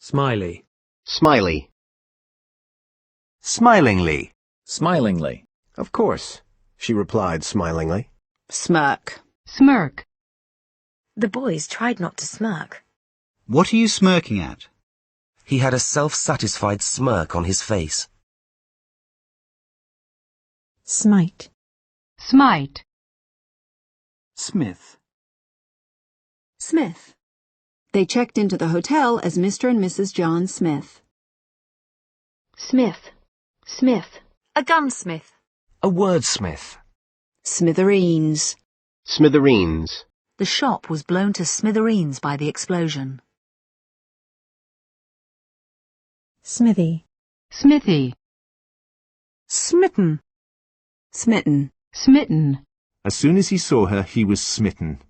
Smiley. Smiley. Smilingly. Smilingly. Of course, she replied smilingly. Smirk. Smirk. The boys tried not to smirk. What are you smirking at? He had a self-satisfied smirk on his face. Smite. Smite. Smith. Smith. They checked into the hotel as Mr. and Mrs. John Smith. Smith. Smith. A gunsmith. A wordsmith. Smithereens. Smithereens. The shop was blown to smithereens by the explosion. Smithy. Smithy. Smitten. Smitten. Smitten. As soon as he saw her, he was smitten.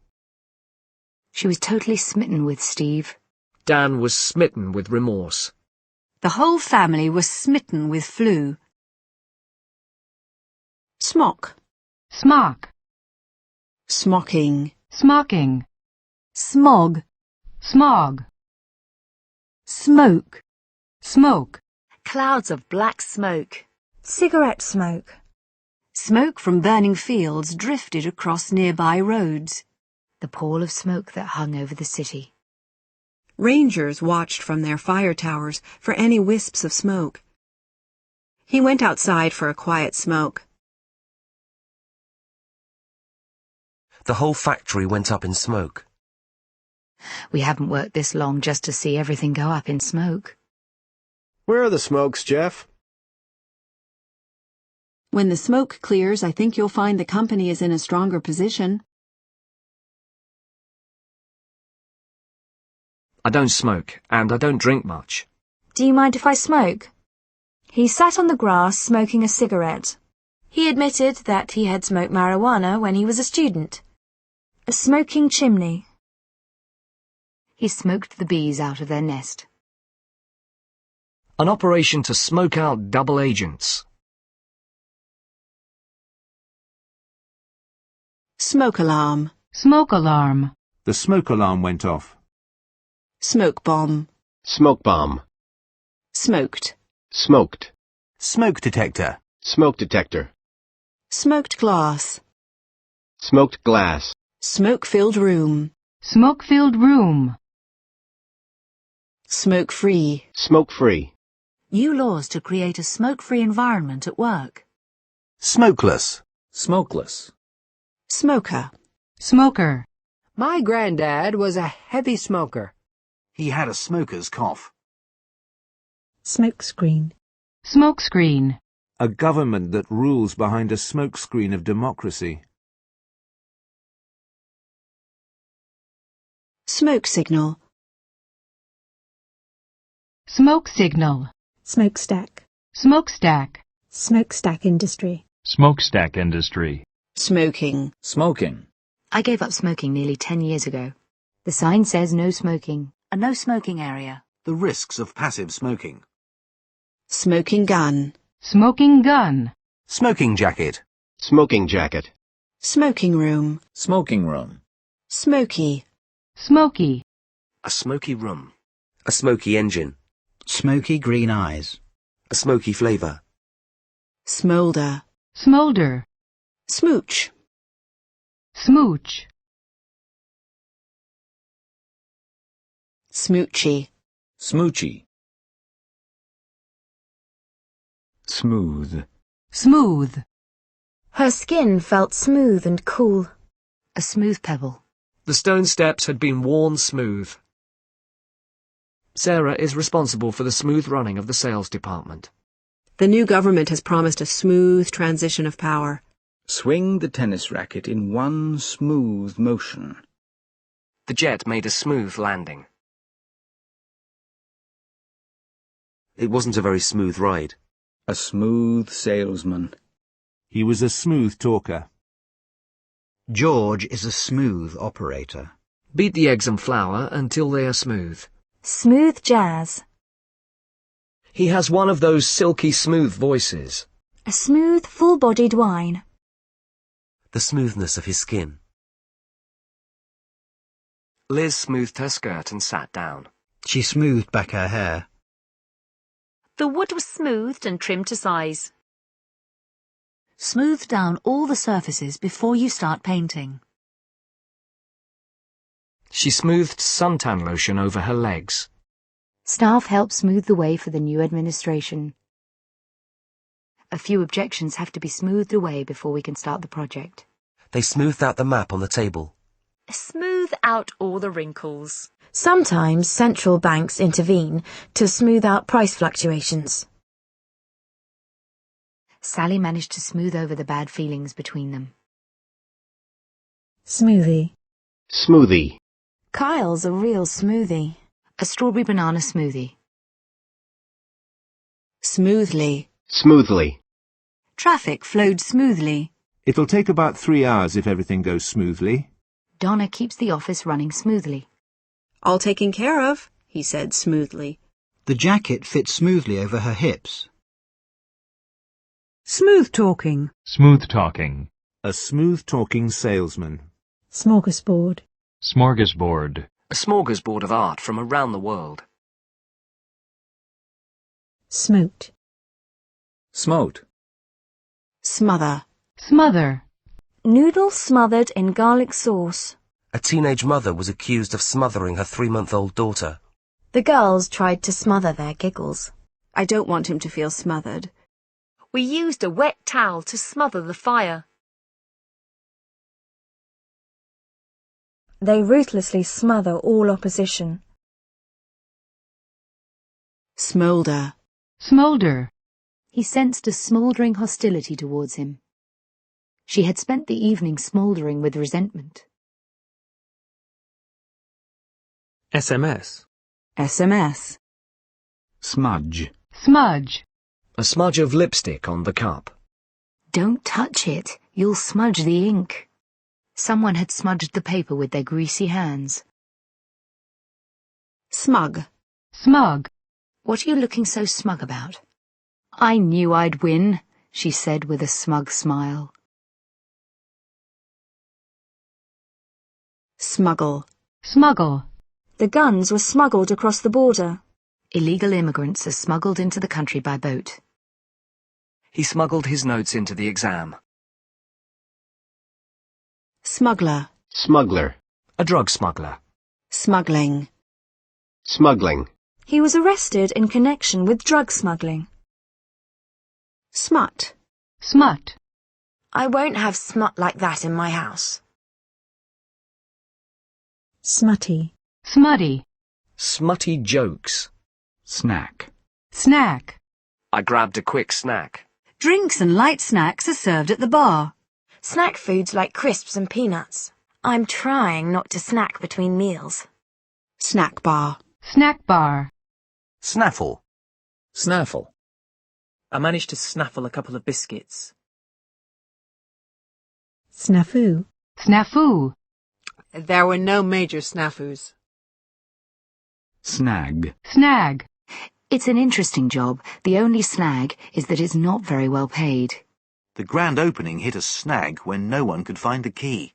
She was totally smitten with Steve. Dan was smitten with remorse. The whole family was smitten with flu. Smock. Smock. Smocking. Smocking. Smog. Smog. Smoke. Smoke. Clouds of black smoke. Cigarette smoke. Smoke from burning fields drifted across nearby roads. The pall of smoke that hung over the city. Rangers watched from their fire towers for any wisps of smoke. He went outside for a quiet smoke. The whole factory went up in smoke. We haven't worked this long just to see everything go up in smoke. Where are the smokes, Jeff? When the smoke clears, I think you'll find the company is in a stronger position. I don't smoke, and I don't drink much. Do you mind if I smoke? He sat on the grass smoking a cigarette. He admitted that he had smoked marijuana when he was a student. A smoking chimney. He smoked the bees out of their nest. An operation to smoke out double agents. Smoke alarm. Smoke alarm. The smoke alarm went off. Smoke bomb. Smoke bomb. Smoked. Smoked. Smoke detector. Smoke detector. Smoked glass. Smoked glass. Smoke-filled room. Smoke-filled room. Smoke-free. Smoke-free. New laws to create a smoke-free environment at work. Smokeless. Smokeless. Smoker. Smoker. My granddad was a heavy smoker. He had a smoker's cough. Smokescreen. Smokescreen. A government that rules behind a smokescreen of democracy. Smoke signal. Smoke signal. Smokestack. Smokestack. Smokestack industry. Smokestack industry. Smoking. Smoking. I gave up smoking nearly 10 years ago. The sign says no smoking, a no smoking area. The risks of passive smoking. Smoking gun. Smoking gun. Smoking jacket. Smoking jacket. Smoking room. Smoking room. Smoky. Smoky. A smoky room. A smoky engine. Smoky green eyes. A smoky flavour. Smolder. Smolder. Smooch. Smooch. Smoochy. Smoochy. Smooth. Smooth. Her skin felt smooth and cool. A smooth pebble. The stone steps had been worn smooth. Sarah is responsible for the smooth running of the sales department. The new government has promised a smooth transition of power. Swing the tennis racket in one smooth motion. The jet made a smooth landing. It wasn't a very smooth ride. A smooth salesman. He was a smooth talker. George is a smooth operator. Beat the eggs and flour until they are smooth. Smooth jazz. He has one of those silky smooth voices. A smooth, full-bodied wine. The smoothness of his skin. Liz smoothed her skirt and sat down. She smoothed back her hair. The wood was smoothed and trimmed to size. Smooth down all the surfaces before you start painting. She smoothed suntan lotion over her legs. Staff helped smooth the way for the new administration. A few objections have to be smoothed away before we can start the project. They smoothed out the map on the table. Smooth out all the wrinkles. Sometimes central banks intervene to smooth out price fluctuations. Sally managed to smooth over the bad feelings between them. Smoothie. Smoothie. Kyle's a real smoothie. A strawberry banana smoothie. Smoothly. Smoothly. Traffic flowed smoothly. It'll take about 3 hours if everything goes smoothly. Donna keeps the office running smoothly. All taken care of, he said smoothly. The jacket fit smoothly over her hips. Smooth talking. Smooth talking. A smooth-talking salesman. Smorgasbord. Smorgasbord. A smorgasbord of art from around the world. Smote. Smote. Smother. Smother. Noodle smothered in garlic sauce. A teenage mother was accused of smothering her 3-month-old daughter. The girls tried to smother their giggles. I don't want him to feel smothered. We used a wet towel to smother the fire. They ruthlessly smother all opposition. Smoulder. Smolder. He sensed a smouldering hostility towards him. She had spent the evening smouldering with resentment. SMS. SMS. Smudge. Smudge. A smudge of lipstick on the cup. Don't touch it. You'll smudge the ink. Someone had smudged the paper with their greasy hands. Smug. Smug. What are you looking so smug about? I knew I'd win, she said with a smug smile. Smuggle. Smuggle. The guns were smuggled across the border. Illegal immigrants are smuggled into the country by boat. He smuggled his notes into the exam. Smuggler. Smuggler. A drug smuggler. Smuggling. Smuggling. He was arrested in connection with drug smuggling. Smut. Smut. I won't have smut like that in my house. Smutty. Smutty. Smutty jokes. Snack. Snack. I grabbed a quick snack. Drinks and light snacks are served at the bar. Snack foods like crisps and peanuts. I'm trying not to snack between meals. Snack bar. Snack bar. Snaffle. Snaffle. I managed to snaffle a couple of biscuits. Snafu. Snafu. There were no major snafus. Snag. Snag. It's an interesting job. The only snag is that it's not very well paid. The grand opening hit a snag when no one could find the key.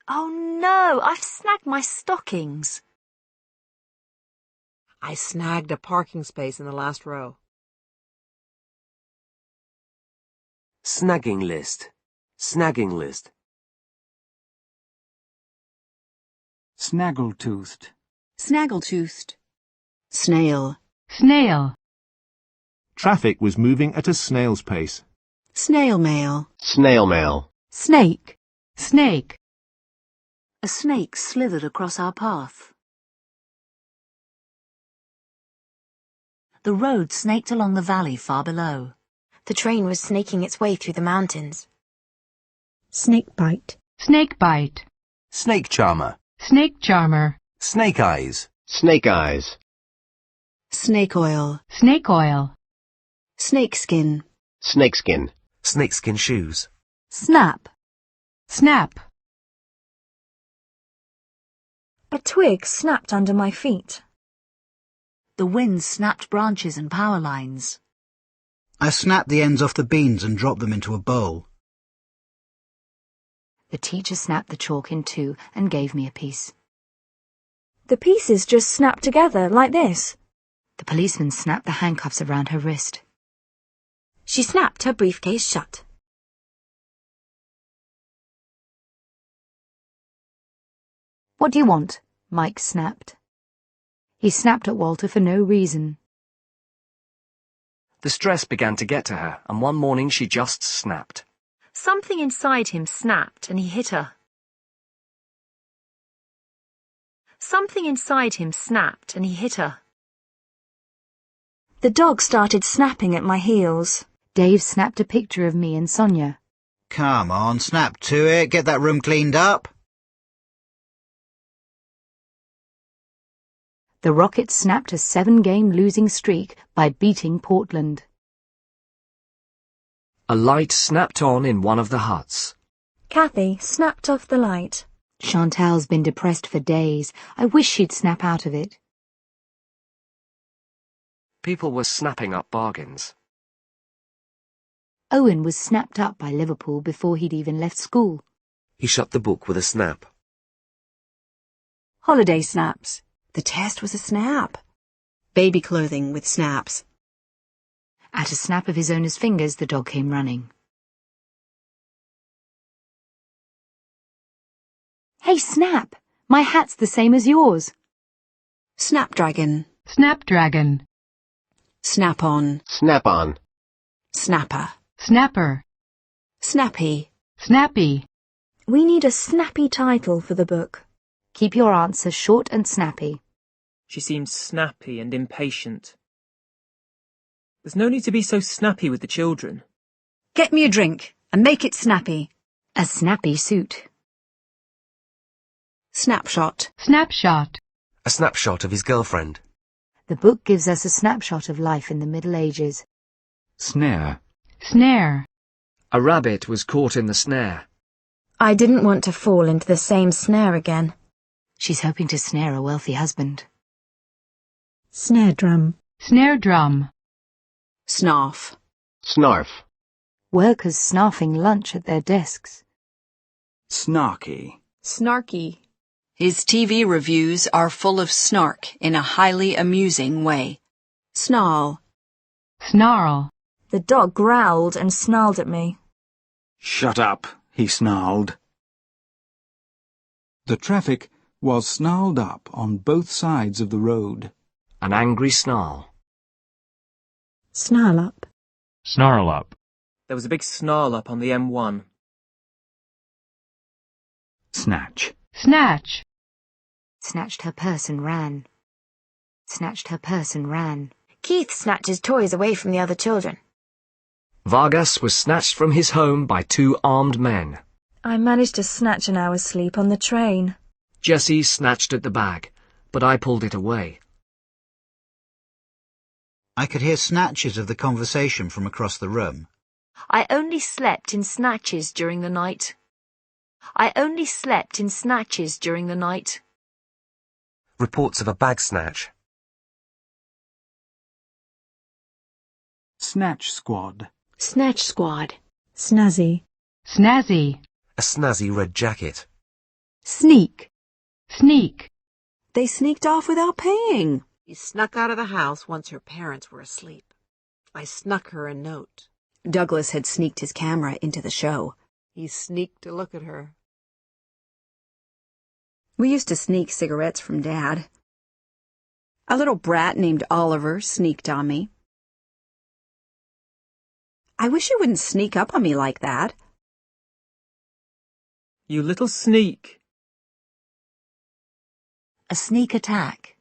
Oh no, I've snagged my stockings. I snagged a parking space in the last row. Snagging list. Snagging list. Snaggletooth. Snaggletooth. Snail. Snail. Traffic was moving at a snail's pace. Snail mail. Snail mail. Snake. Snake. A snake slithered across our path. The road snaked along the valley far below. The train was snaking its way through the mountains. Snake bite. Snake bite. Snake charmer. Snake charmer. Snake eyes. Snake eyes. Snake oil. Snake oil. Snake skin. Snakeskin. Snakeskin shoes. Snap. Snap. A twig snapped under my feet. The wind snapped branches and power lines. I snapped the ends off the beans and dropped them into a bowl. The teacher snapped the chalk in two and gave me a piece. The pieces just snap together like this. The policeman snapped the handcuffs around her wrist. She snapped her briefcase shut. What do you want? Mike snapped. He snapped at Walter for no reason. The stress began to get to her, and one morning she just snapped. Something inside him snapped and he hit her. Something inside him snapped and he hit her. The dog started snapping at my heels. Dave snapped a picture of me and Sonia. Come on, snap to it. Get that room cleaned up. The Rockets snapped a 7-game losing streak by beating Portland. A light snapped on in one of the huts. Kathy snapped off the light. Chantal's been depressed for days. I wish she'd snap out of it. People were snapping up bargains. Owen was snapped up by Liverpool before he'd even left school. He shut the book with a snap. Holiday snaps. The test was a snap. Baby clothing with snaps. At a snap of his owner's fingers, the dog came running. Hey, Snap! My hat's the same as yours. Snapdragon. Snapdragon. Snap-on. Snap-on. Snapper. Snapper. Snappy. Snappy. We need a snappy title for the book. Keep your answer short and snappy. She seemed snappy and impatient. There's no need to be so snappy with the children. Get me a drink and make it snappy. A snappy suit. Snapshot. Snapshot. A snapshot of his girlfriend. The book gives us a snapshot of life in the Middle Ages. Snare. Snare. A rabbit was caught in the snare. I didn't want to fall into the same snare again. She's hoping to snare a wealthy husband. Snare drum. Snare drum. Snarf. Snarf. Workers snarfing lunch at their desks. Snarky. Snarky. His TV reviews are full of snark in a highly amusing way. Snarl. Snarl. The dog growled and snarled at me. Shut up, he snarled. The traffic was snarled up on both sides of the road. An angry snarl. Snarl up. Snarl up. There was a big snarl up on the M1. Snatch. Snatch. Snatched her purse and ran. Snatched her purse and ran. Keith snatched his toys away from the other children. Vargas was snatched from his home by 2 armed men. I managed to snatch an hour's sleep on the train. Jessie snatched at the bag, but I pulled it away. I could hear snatches of the conversation from across the room. I only slept in snatches during the night. I only slept in snatches during the night. Reports of a bag snatch. Snatch squad. Snatch squad. Snazzy. Snazzy. A snazzy red jacket. Sneak. Sneak. They sneaked off without paying. She snuck out of the house once her parents were asleep. I snuck her a note. Douglas had sneaked his camera into the show. He sneaked to look at her. We used to sneak cigarettes from Dad. A little brat named Oliver sneaked on me. I wish you wouldn't sneak up on me like that. You little sneak. A sneak attack.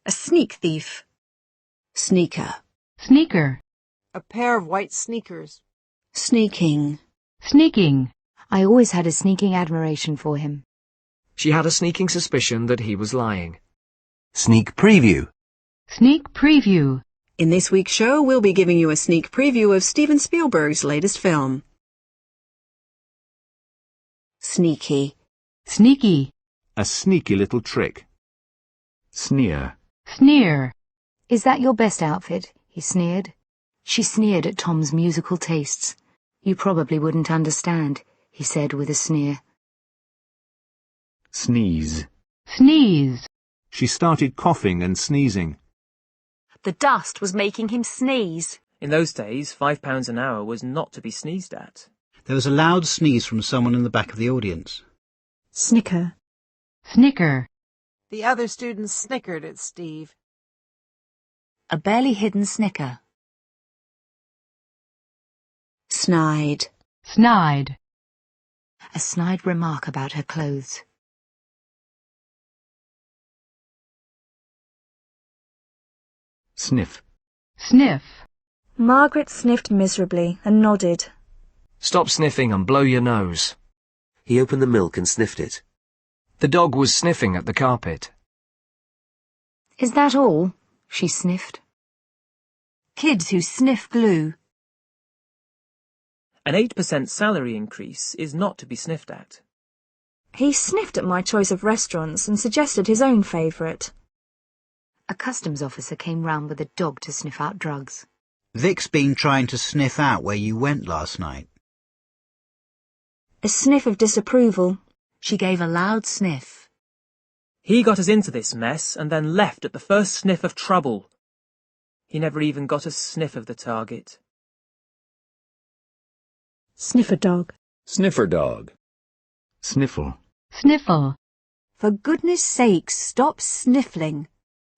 A sneak thief. Sneaker. Sneaker. A pair of white sneakers. Sneaking. Sneaking. I always had a sneaking admiration for him. She had a sneaking suspicion that he was lying. Sneak preview. Sneak preview. In this week's show, we'll be giving you a sneak preview of Steven Spielberg's latest film. Sneaky. Sneaky. A sneaky little trick. Sneer. Sneer. Is that your best outfit? He sneered. She sneered at Tom's musical tastes. You probably wouldn't understand, he said with a sneer. Sneeze. Sneeze. She started coughing and sneezing. The dust was making him sneeze. In those days, £5 an hour was not to be sneezed at. There was a loud sneeze from someone in the back of the audience. Snicker. Snicker. The other students snickered at Steve. A barely hidden snicker. Snide. Snide. A snide remark about her clothes. Sniff. Sniff. Margaret sniffed miserably and nodded. Stop sniffing and blow your nose. He opened the milk and sniffed it. The dog was sniffing at the carpet. Is that all? She sniffed. Kids who sniff glue. An 8% salary increase is not to be sniffed at. He sniffed at my choice of restaurants and suggested his own favourite. A customs officer came round with a dog to sniff out drugs. Vic's been trying to sniff out where you went last night. A sniff of disapproval. She gave a loud sniff. He got us into this mess and then left at the first sniff of trouble. He never even got a sniff of the target. Sniffer dog. Sniffer dog. Sniffle. Sniffle. For goodness sakes, stop sniffling.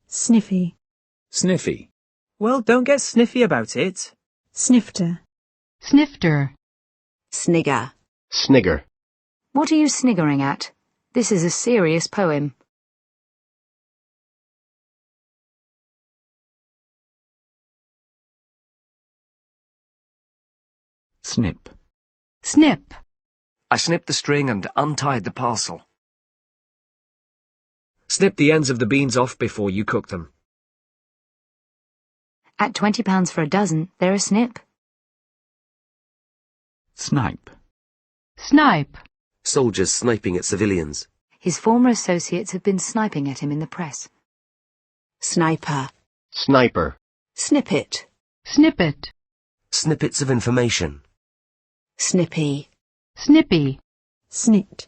Sniffy. Sniffy. Well, don't get sniffy about it. Snifter. Snifter. Snigger. Snigger. What are you sniggering at? This is a serious poem. Snip. Snip. I snipped the string and untied the parcel. Snip the ends of the beans off before you cook them. At £20 for a dozen, they're a snip. Snipe. Snipe. Soldiers sniping at civilians. His former associates have been sniping at him in the press. Sniper. Sniper. Snippet. Snippet. Snippets of information. Snippy. Snippy. Snit.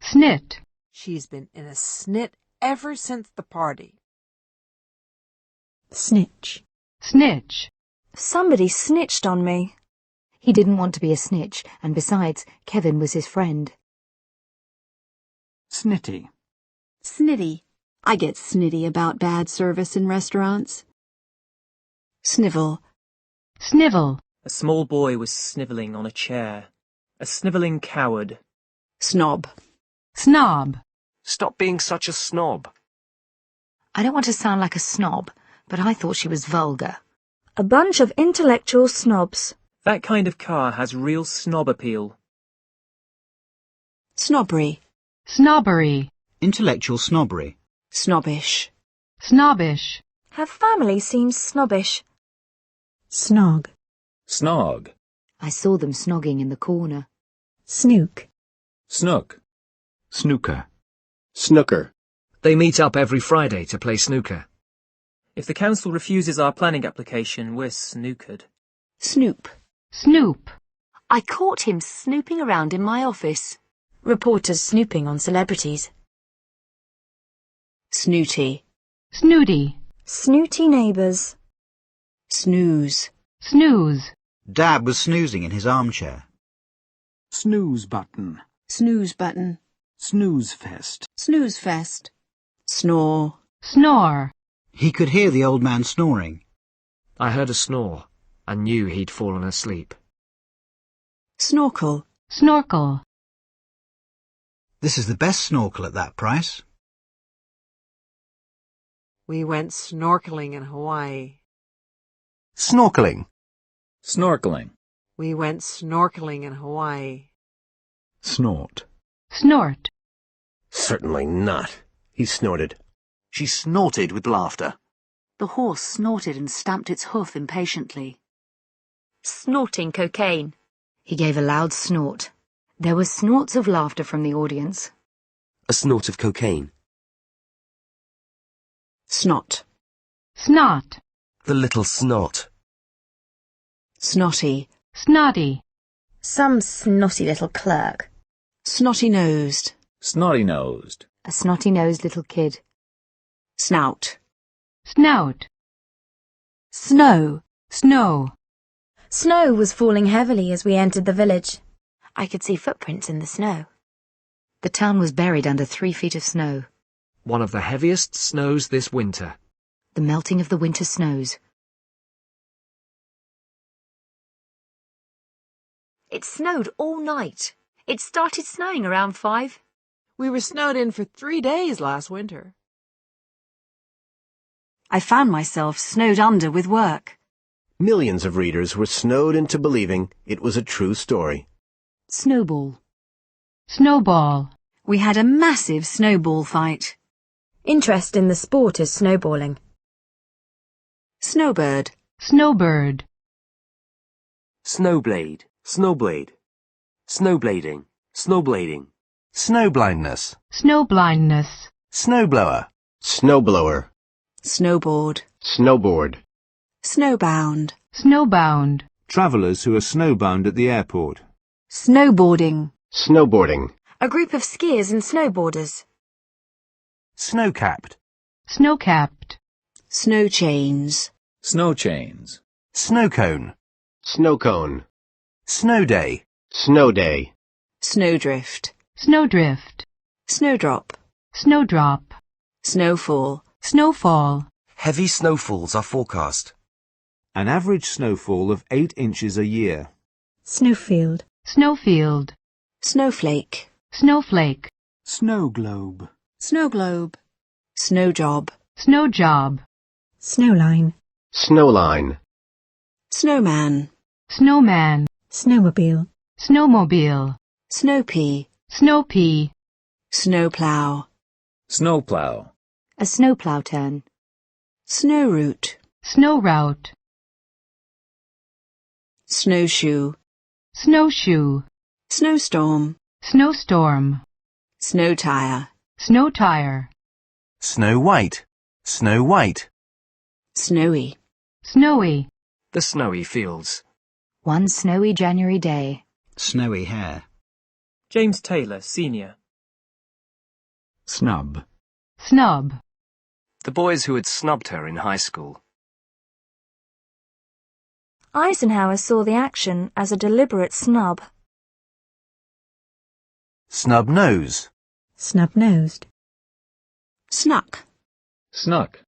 Snit. She's been in a snit ever since the party. Snitch. Snitch. Somebody snitched on me. He didn't want to be a snitch, and besides, Kevin was his friend. Snitty. Snitty. I get snitty about bad service in restaurants. Snivel. Snivel. A small boy was snivelling on a chair. A snivelling coward. Snob. Snob. Stop being such a snob. I don't want to sound like a snob, but I thought she was vulgar. A bunch of intellectual snobs. That kind of car has real snob appeal. Snobbery. Snobbery. Intellectual snobbery. Snobbish. Snobbish. Her family seems snobbish. Snog. Snog. I saw them snogging in the corner. Snook. Snook. Snooker. Snooker. They meet up every Friday to play snooker. If the council refuses our planning application, we're snookered. Snoop. Snoop. I caught him snooping around in my office. Reporters snooping on celebrities. Snooty. Snooty. Snooty neighbours. Snooze. Snooze. Dad was snoozing in his armchair. Snooze button. Snooze button. Snooze fest. Snooze fest. Snore. Snore. He could hear the old man snoring. I heard a snore and knew he'd fallen asleep. Snorkel. Snorkel. This is the best snorkel at that price. We went snorkeling in Hawaii. Snorkeling. Snorkeling. We went snorkeling in Hawaii. Snort. Snort. Certainly not. He snorted. She snorted with laughter. The horse snorted and stamped its hoof impatiently. Snorting cocaine. He gave a loud snort. There were snorts of laughter from the audience. A snort of cocaine. Snot. Snot. The little snot. Snotty. Snotty. Some snotty little clerk. Snotty-nosed. Snotty-nosed. A snotty-nosed little kid. Snout. Snout. Snow. Snow. Snow was falling heavily as we entered the village. I could see footprints in the snow. The town was buried under 3 feet of snow. One of the heaviest snows this winter. The melting of the winter snows. It snowed all night. It started snowing around 5. We were snowed in for 3 days last winter. I found myself snowed under with work. Millions of readers were snowed into believing it was a true story. Snowball. Snowball. We had a massive snowball fight. Interest in the sport is snowballing. Snowbird. Snowbird. Snowblade. Snowblade. Snowblading. Snowblading. Snowblindness. Snowblindness. Snowblower. Snowblower. Snowboard. Snowboard. Snowbound. Snowbound. Travellers who are snowbound at the airport. Snowboarding. Snowboarding. A group of skiers and snowboarders. Snowcapped. Snowcapped. Snow chains. Snow chains. Snowcone. Snowcone. Snow day. Snow day. Snowdrift. Snowdrift. Snowdrop. Snowdrop. Snowfall. Snowfall. Heavy snowfalls are forecast. An average snowfall of 8 inches a year. Snowfield. Snowfield. Snowflake. Snowflake. Snow globe. Snowglobe. Snowjob. Snowjob. Snowline. Snowline. Snowman. Snowman. Snowmobile. Snowmobile. Snowpea. Snowpea. Snowplow. Snowplow. A snowplow turn. Snowroute. Snow route. Snowshoe. Snowshoe. Snowstorm. Snowstorm. Snow tire. Snow tire. Snow white. Snow white. Snowy. Snowy. The snowy fields. One snowy January day. Snowy hair. James Taylor, Senior. Snub. Snub. The boys who had snubbed her in high school. Eisenhower saw the action as a deliberate snub. Snub nose. Snub-nosed. Snuck. Snuck.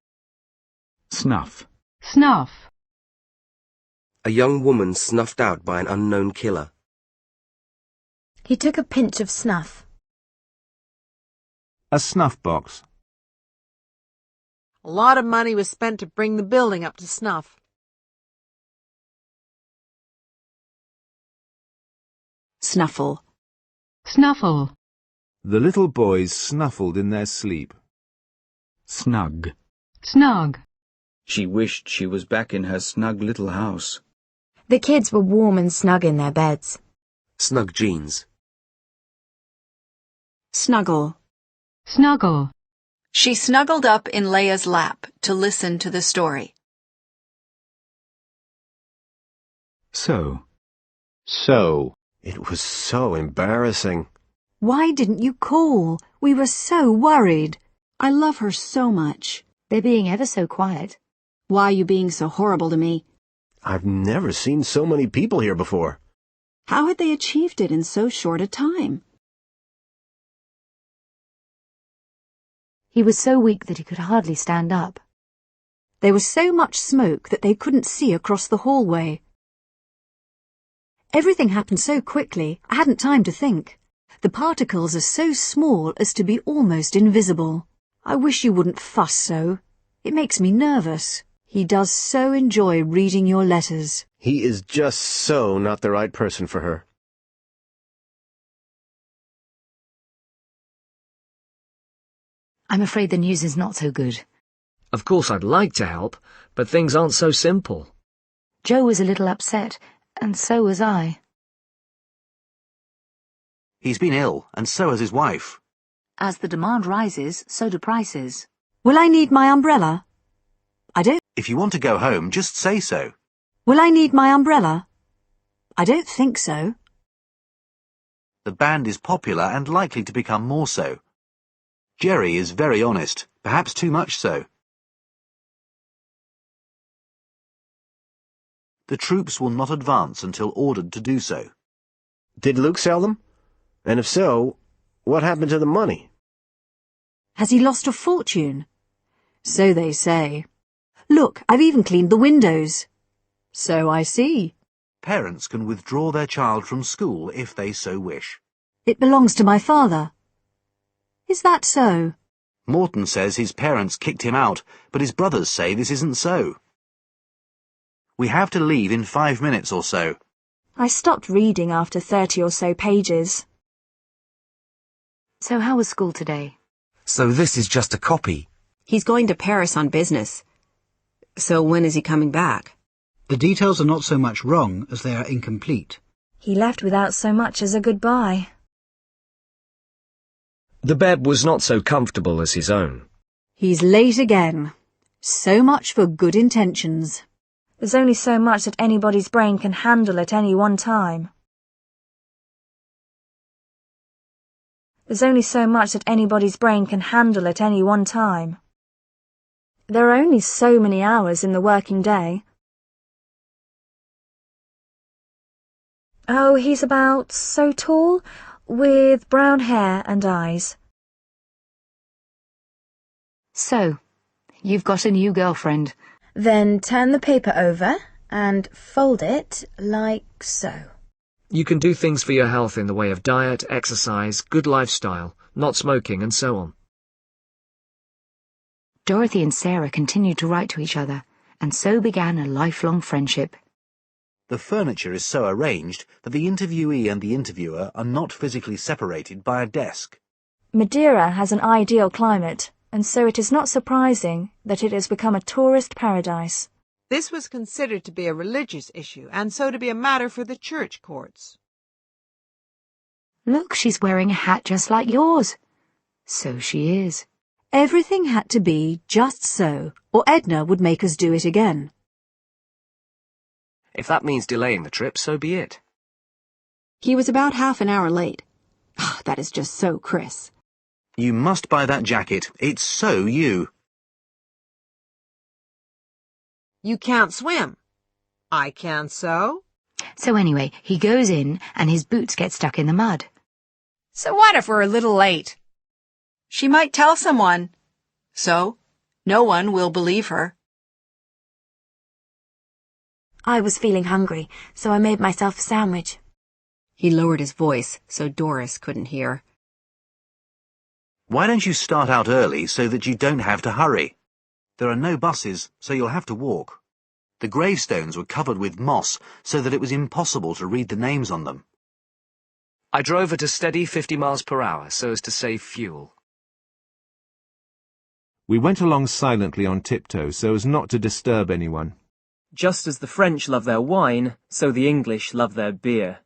Snuff. Snuff. A young woman snuffed out by an unknown killer. He took a pinch of snuff. A snuff box. A lot of money was spent to bring the building up to snuff. Snuffle. Snuffle. The little boys snuffled in their sleep. Snug. Snug. She wished she was back in her snug little house. The kids were warm and snug in their beds. Snug jeans. Snuggle. Snuggle. She snuggled up in Leia's lap to listen to the story. So. So. It was so embarrassing. Why didn't you call? We were so worried. I love her so much. They're being ever so quiet. Why are you being so horrible to me? I've never seen so many people here before. How had they achieved it in so short a time? He was so weak that he could hardly stand up. There was so much smoke that they couldn't see across the hallway. Everything happened so quickly, I hadn't time to think. The particles are so small as to be almost invisible. I wish you wouldn't fuss so. It makes me nervous. He does so enjoy reading your letters. He is just so not the right person for her. I'm afraid the news is not so good. Of course I'd like to help, but things aren't so simple. Joe was a little upset, and so was I. He's been ill, and so has his wife. As the demand rises, so do prices. Will I need my umbrella? I don't. If you want to go home, just say so. Will I need my umbrella? I don't think so. The band is popular and likely to become more so. Jerry is very honest, perhaps too much so. The troops will not advance until ordered to do so. Did Luke sell them? And if so, what happened to the money? Has he lost a fortune? So they say. Look, I've even cleaned the windows. So I see. Parents can withdraw their child from school if they so wish. It belongs to my father. Is that so? Morton says his parents kicked him out, but his brothers say this isn't so. We have to leave in 5 minutes or so. I stopped reading after 30 or so pages. So how was school today? So this is just a copy. He's going to Paris on business. So when is he coming back? The details are not so much wrong as they are incomplete. He left without so much as a goodbye. The bed was not so comfortable as his own. He's late again. So much for good intentions. There's only so much that anybody's brain can handle at any one time. There's only so much that anybody's brain can handle at any one time. There are only so many hours in the working day. Oh, he's about so tall, with brown hair and eyes. So, you've got a new girlfriend. Then turn the paper over and fold it like so. You can do things for your health in the way of diet, exercise, good lifestyle, not smoking, and so on. Dorothy and Sarah continued to write to each other, and so began a lifelong friendship. The furniture is so arranged that the interviewee and the interviewer are not physically separated by a desk. Madeira has an ideal climate, and so it is not surprising that it has become a tourist paradise. This was considered to be a religious issue, and so to be a matter for the church courts. Look, she's wearing a hat just like yours. So she is. Everything had to be just so, or Edna would make us do it again. If that means delaying the trip, so be it. He was about half an hour late. That is just so Chris. You must buy that jacket. It's so you. You can't swim. I can so. So anyway, he goes in and his boots get stuck in the mud. So what if we're a little late? She might tell someone. So, no one will believe her. I was feeling hungry, so I made myself a sandwich. He lowered his voice so Doris couldn't hear. Why don't you start out early so that you don't have to hurry? There are no buses, so you'll have to walk. The gravestones were covered with moss so that it was impossible to read the names on them. I drove at a steady 50 miles per hour so as to save fuel. We went along silently on tiptoe so as not to disturb anyone. Just as the French love their wine, so the English love their beer.